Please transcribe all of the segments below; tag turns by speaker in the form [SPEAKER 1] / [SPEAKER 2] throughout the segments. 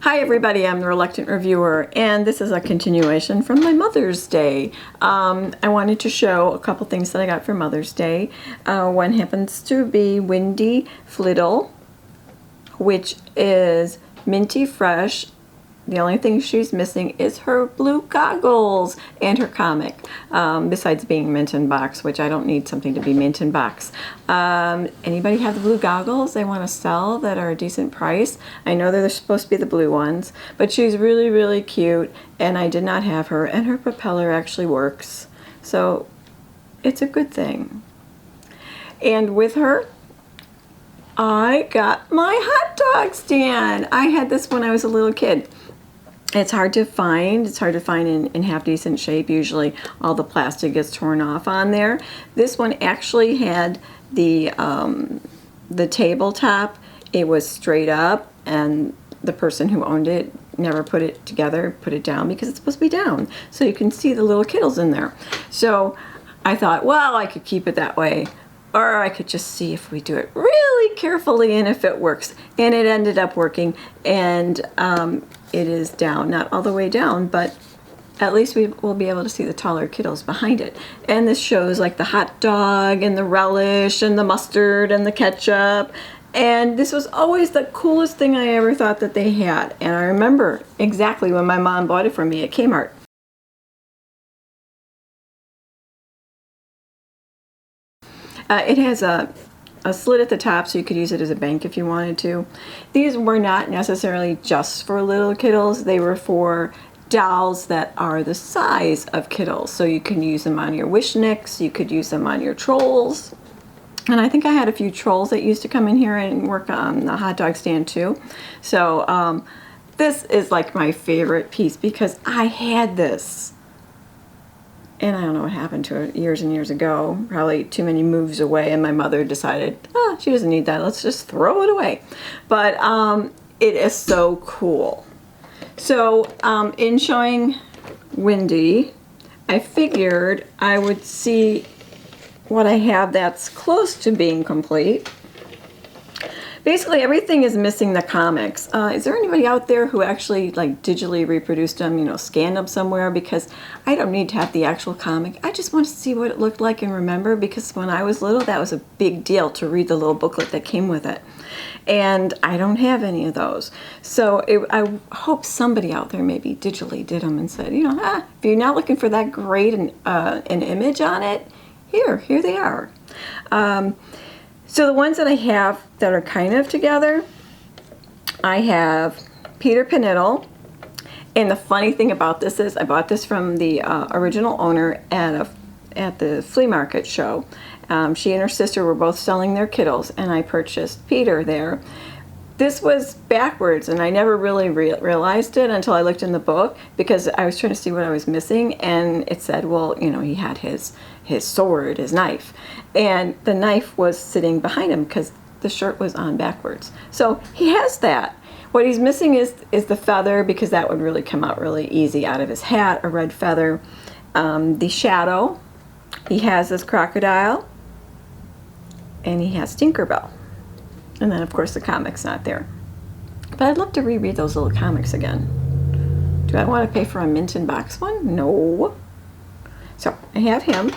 [SPEAKER 1] Hi everybody, I'm the Reluctant Reviewer, and this is a continuation from my Mother's Day. I wanted to show a couple things that I got for Mother's Day. One happens to be Wendy Flittle, which is minty fresh. The only thing she's missing is her blue goggles and her comic, besides being mint in box, which I don't need something to be mint in box. Anybody have the blue goggles they want to sell that are a decent price? I know they're supposed to be the blue ones, but she's really, really cute, and I did not have her, and her propeller actually works. So it's a good thing. And with her, I got my hot dog stand. I had this when I was a little kid. It's hard to find. It's hard to find in half decent shape. Usually all the plastic gets torn off on there. This one actually had the tabletop. It was straight up, and the person who owned it never put it together, put it down, because it's supposed to be down. So you can see the little Kittles in there. So I thought, well, I could keep it that way, or I could just see if we do it really carefully and if it works. And it ended up working, and it is down, not all the way down, but at least we will be able to see the taller Kittles behind it. And this shows like the hot dog and the relish and the mustard and the ketchup. And this was always the coolest thing I ever thought that they had. And I remember exactly when my mom bought it for me at Kmart. It has a slit at the top, so you could use it as a bank if you wanted to. These were not necessarily just for little Kittles. They were for dolls that are the size of Kittles. So you can use them on your Wishnicks, you could use them on your Trolls. And I think I had a few Trolls that used to come in here and work on the hot dog stand too. So this is like my favorite piece because I had this. And I don't know what happened to it years and years ago, probably too many moves away, and my mother decided, oh, she doesn't need that, let's just throw it away. But it is so cool. So in showing Wendy, I figured I would see what I have that's close to being complete. Basically, everything is missing the comics. Is there anybody out there who actually like digitally reproduced them, you know, scanned them somewhere? Because I don't need to have the actual comic. I just want to see what it looked like and remember, because when I was little, that was a big deal to read the little booklet that came with it. And I don't have any of those. So I hope somebody out there maybe digitally did them and said, you know, if you're not looking for that great an image on it, here they are. So the ones that I have that are kind of together, I have Peter Panittle. And the funny thing about this is I bought this from the original owner at the flea market show. She and her sister were both selling their Kittles, and I purchased Peter there. This was backwards, and I never really realized it until I looked in the book, because I was trying to see what I was missing, and it said, well, you know, he had his sword, his knife, and the knife was sitting behind him because the shirt was on backwards. So he has that. What he's missing is the feather, because that would really come out really easy out of his hat, a red feather. The shadow, he has this crocodile, and he has Tinkerbell. And then, of course, the comic's not there. But I'd love to reread those little comics again. Do I want to pay for a mint in box one? No. So I have him.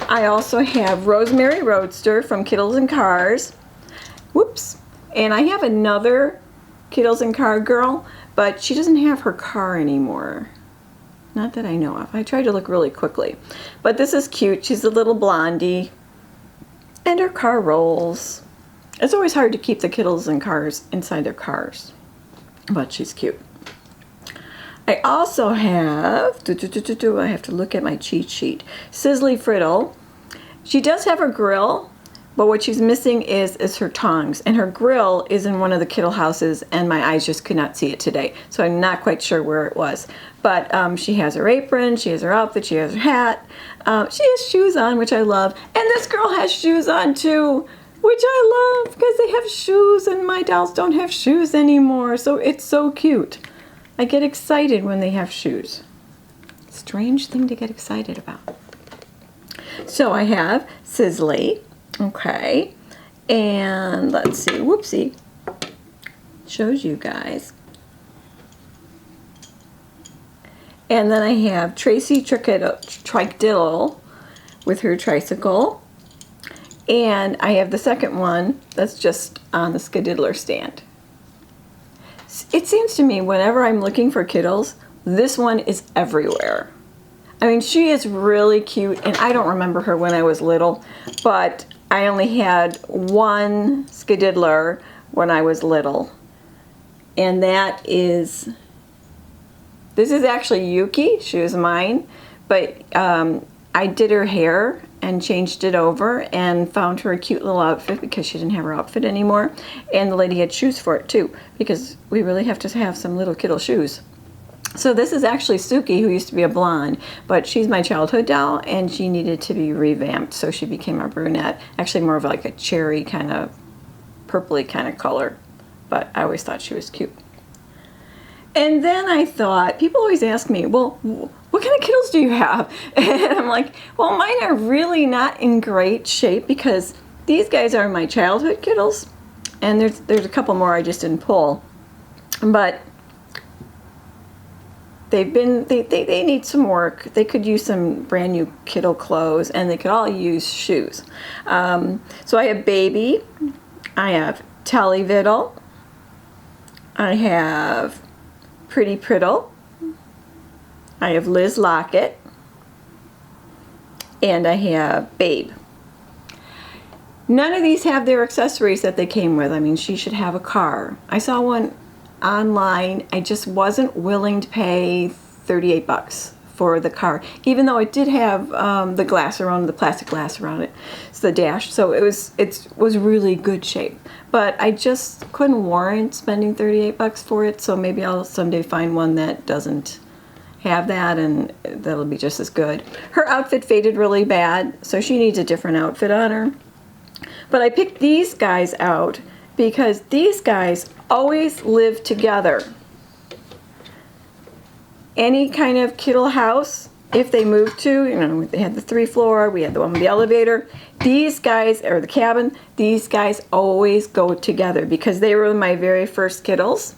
[SPEAKER 1] I also have Rosemary Roadster from Kittles and Cars. Whoops. And I have another Kittles and Car girl, but she doesn't have her car anymore. Not that I know of. I tried to look really quickly. But this is cute. She's a little blondie. And her car rolls. It's always hard to keep the Kittles and Cars inside their cars. But she's cute. I also have, I have to look at my cheat sheet, Sizzly Friddle. She does have her grill, but what she's missing is her tongs. And her grill is in one of the Kittle houses, and my eyes just could not see it today. So I'm not quite sure where it was. But she has her apron, she has her outfit, she has her hat. She has shoes on, which I love. And this girl has shoes on too, which I love, because they have shoes, and my dolls don't have shoes anymore. So it's so cute. I get excited when they have shoes. Strange thing to get excited about. So I have Sizzly, okay, and let's see, whoopsie, shows you guys. And then I have Tracy Trickdiddle with her tricycle. And I have the second one that's just on the Skididdler stand. It seems to me whenever I'm looking for Kittles, this one is everywhere. I mean, she is really cute, and I don't remember her when I was little, but I only had one Skididdler when I was little. And this is actually Yuki. She was mine, but I did her hair and changed it over and found her a cute little outfit because she didn't have her outfit anymore. And the lady had shoes for it too, because we really have to have some little Kittle shoes. So this is actually Suki, who used to be a blonde, but she's my childhood doll, and she needed to be revamped, so she became a brunette. Actually more of like a cherry kind of, purpley kind of color, but I always thought she was cute. And then I thought, people always ask me, well, what kind of Kittles do you have? And I'm like, well, mine are really not in great shape because these guys are my childhood Kittles, and there's a couple more I just didn't pull, but they need some work. They could use some brand new Kittle clothes, and they could all use shoes. So I have Baby, I have Tellyviddle, I have Pretty Priddle, I have Liz Lockett, and I have Babe. None of these have their accessories that they came with. I mean, she should have a car. I saw one online. I just wasn't willing to pay 38 bucks for the car, even though it did have the glass around, the plastic glass around it. It's the dash, so it was really good shape. But I just couldn't warrant spending 38 bucks for it, so maybe I'll someday find one that doesn't have that, and that'll be just as good. Her outfit faded really bad, so she needs a different outfit on her. But I picked these guys out because these guys always live together. Any kind of Kittle house, if they moved to, you know, they had the 3rd floor, we had the one with the elevator. These guys, or the cabin, these guys always go together because they were my very first Kittles.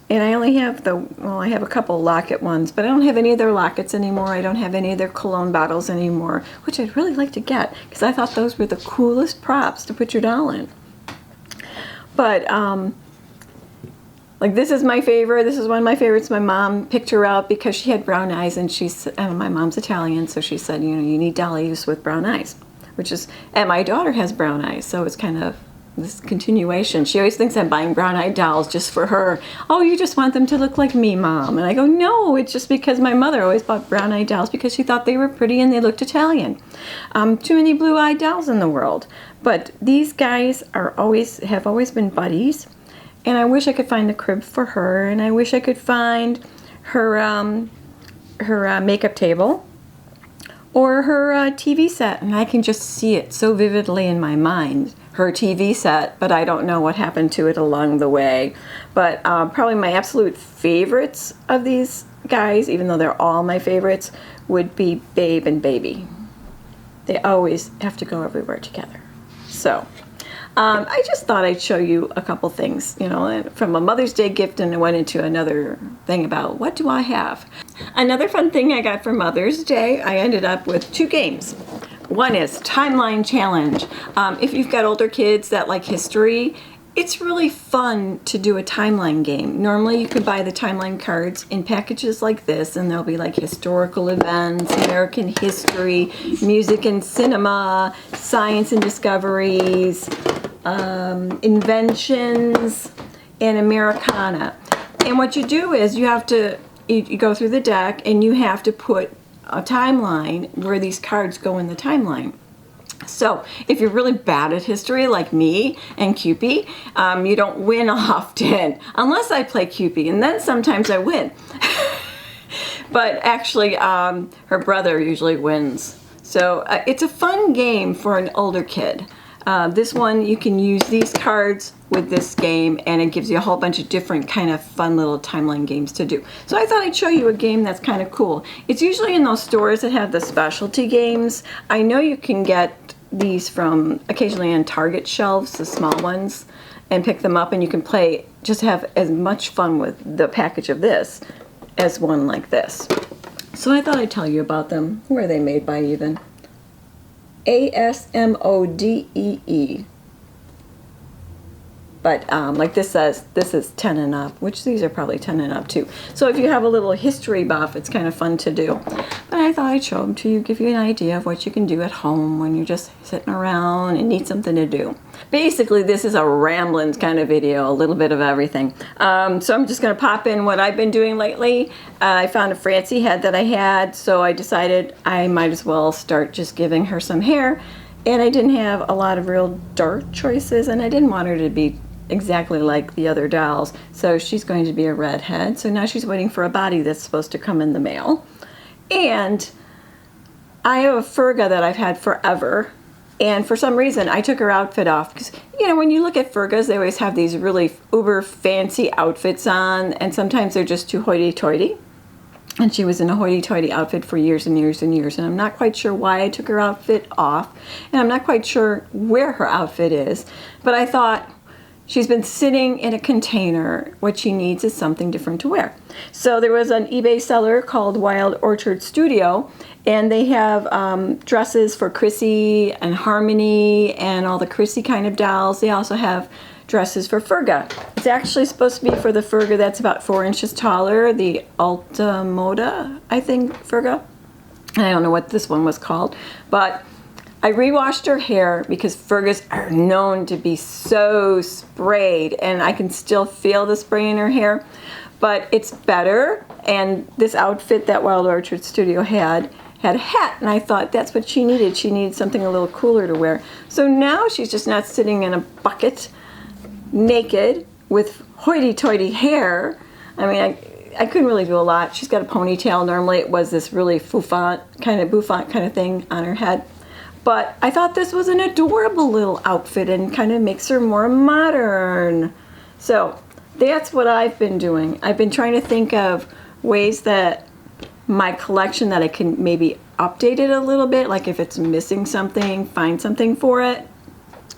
[SPEAKER 1] And I only have I have a couple Locket ones, but I don't have any of their Lockets anymore. I don't have any of their cologne bottles anymore, which I'd really like to get because I thought those were the coolest props to put your doll in. But like, this is my favorite. This is one of my favorites. My mom picked her out because she had brown eyes, and my mom's Italian, so she said, you know, you need dollies with brown eyes, and my daughter has brown eyes, so it's kind of this continuation. She always thinks I'm buying brown-eyed dolls just for her. Oh, you just want them to look like me, Mom. And I go, no, it's just because my mother always bought brown-eyed dolls because she thought they were pretty and they looked Italian. Too many blue-eyed dolls in the world. But these guys have always been buddies. And I wish I could find the crib for her, and I wish I could find her makeup table or her TV set, and I can just see it so vividly in my mind. Her TV set, but I don't know what happened to it along the way. But probably my absolute favorites of these guys, even though they're all my favorites, would be Babe and Baby. They always have to go everywhere together. So I just thought I'd show you a couple things, you know, from a Mother's Day gift, and I went into another thing about what do I have. Another fun thing I got for Mother's Day, I ended up with 2 games. One is Timeline Challenge. If you've got older kids that like history, it's really fun to do a timeline game. Normally you could buy the timeline cards in packages like this, and there'll be like historical events, American history, music and cinema, science and discoveries, inventions, and Americana. And what you do is you go through the deck, and you have to put a timeline where these cards go in the timeline. So if you're really bad at history like me and Cupid, you don't win often, unless I play Cupid, and then sometimes I win. But actually her brother usually wins. So it's a fun game for an older kid. This one, you can use these cards with this game, and it gives you a whole bunch of different kind of fun little timeline games to do. So I thought I'd show you a game that's kind of cool. It's usually in those stores that have the specialty games. I know you can get these from occasionally on Target shelves, the small ones, and pick them up, and you can play, just have as much fun with the package of this as one like this. So I thought I'd tell you about them. Who are they made by even? ASMODEE. But like this says, this is 10 and up, which these are probably 10 and up too. So if you have a little history buff, it's kind of fun to do. But I thought I'd show them to you, give you an idea of what you can do at home when you're just sitting around and need something to do. Basically, this is a rambling kind of video, a little bit of everything. So I'm just going to pop in what I've been doing lately. I found a Francie head that I had, so I decided I might as well start just giving her some hair. And I didn't have a lot of real dark choices, and I didn't want her to be exactly like the other dolls. So she's going to be a redhead. So now she's waiting for a body that's supposed to come in the mail. And I have a Ferga that I've had forever. And for some reason, I took her outfit off. Because, you know, when you look at Fergas, they always have these really uber fancy outfits on. And sometimes they're just too hoity-toity. And she was in a hoity-toity outfit for years and years and years. And I'm not quite sure why I took her outfit off. And I'm not quite sure where her outfit is. But I thought, she's been sitting in a container. What she needs is something different to wear. So there was an eBay seller called Wild Orchard Studio, and they have dresses for Chrissy and Harmony and all the Chrissy kind of dolls. They also have dresses for Ferga. It's actually supposed to be for the Ferga that's about 4 inches taller, the Alta Moda, I think, Ferga. And I don't know what this one was called, but I rewashed her hair because Fergas are known to be so sprayed, and I can still feel the spray in her hair, but it's better. And this outfit that Wild Orchard Studio had a hat, and I thought that's what she needed. She needed something a little cooler to wear. So now she's just not sitting in a bucket naked with hoity-toity hair. I mean, I couldn't really do a lot. She's got a ponytail. Normally it was this really bouffant kind of thing on her head. But I thought this was an adorable little outfit and kind of makes her more modern. So that's what I've been doing. I've been trying to think of ways that my collection that I can maybe update it a little bit, like if it's missing something, find something for it,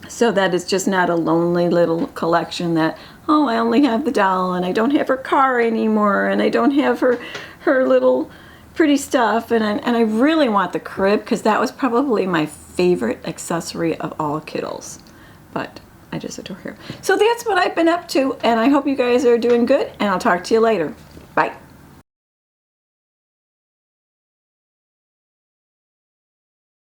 [SPEAKER 1] so that it's just not a lonely little collection that, oh, I only have the doll and I don't have her car anymore and I don't have her little pretty stuff, and I really want the crib because that was probably my favorite accessory of all Kittles. But I just adore her. So that's what I've been up to, and I hope you guys are doing good, and I'll talk to you later.